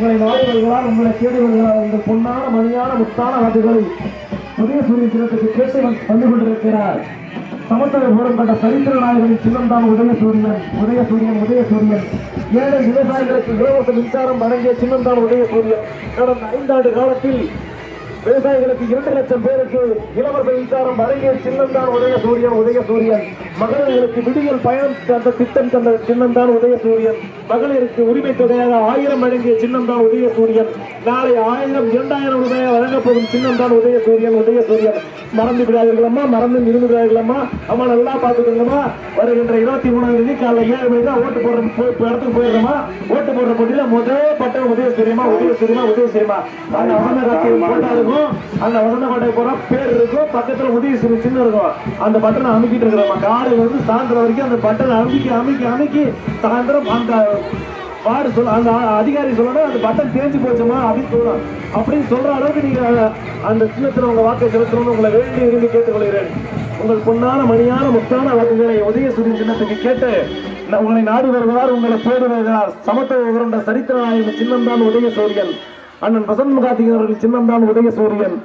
உங்களை நாடி வருகிறார், உங்களை தேடி வருகிறார். இந்த பொன்னான மணியான முத்தான வாக்குகளை உதயசூரியன் சின்னத்துக்கு கேட்டு வந்து கொண்டிருக்கிறார். சமத்துவபுரம் கண்ட சரித்திர நாயகனின் சின்னம் தான் உதயசூரியன். உதயசூரியன் உதயசூரியன் ஏழை விவசாயிகளுக்கு இலவச மின்சாரம் வழங்கிய சின்னம் தான் உதயசூரியன். கடந்த 5 ஆண்டு காலத்தில் விவசாயிகளுக்கு 2 லட்சம் பேருக்கு இலவச மின்சாரம் வழங்கிய சின்னம் தான் உதயசூரியன். உதயசூரியன் மகளிர்களுக்கு விடியல் பயணம் தந்த திட்டம் தந்த சின்னம் தான் உதயசூரியன். மகளிருக்கு உரிமை தொகையாக 1000 வழங்கிய சின்னம் தான் உதயசூரியன். நாளை 1000 2000 ரூபாய் வழங்கப்படும் சின்னம் தான் உதயசூரியன். உதயசூரியன் மறந்து விடாதீர்களம்மா, மறந்து இருந்து விடாதீர்களம்மா. அம்மா நல்லா பார்த்துக்கோங்கம்மா. வருகின்ற 23ஆம் தேதி காலை 7 மணி தான் ஓட்டு போடுற இடத்துக்கு போயிடுறோமா. ஓட்டு போடுற போட்டியில முதல் பட்டம் உதயசூரியமா உதயசூரியமா உதயசூரியமா. அந்த வசந்த காட்சி போட்டா இருக்கும், அந்த வசந்த கோட்டை போற பேர் இருக்கும், பக்கத்துல உதயசூரியன் சின்னம் இருக்கும். அந்த பட்டனை அமைக்கிட்டு இருக்கிறோமா. காலையில இருந்து சாயந்தரம் வரைக்கும் அந்த பட்டனை அமைக்கி சாயந்தரம் அந்த வார்டு சொல்ல அந்த அதிகாரி சொல்லணும் அந்த பட்டன் தேஞ்சு போச்சுமா அப்படின்னு சொல்லணும். அப்படின்னு சொல்ற அளவுக்கு நீங்க அந்த சின்னத்தில் உங்க வாக்கை செலுத்தணும்னு உங்களை வேண்டி விரும்பி கேட்டுக்கொள்கிறேன். உங்கள் பொன்னான மணியான முத்தான வாக்குகளை உதயசூரியன் சின்னத்துக்கு கேட்டு உங்களை நாடி வருகிறார், உங்களை தேடி வருகிறார். சமத்துவ உரண்ட சரித்திர நாயகன் சின்னம் தான் உதயசூரியன். அண்ணன் வசந்த் கார்த்திகேயன் அவர்கள் சின்னம் தான் உதயசூரியன்.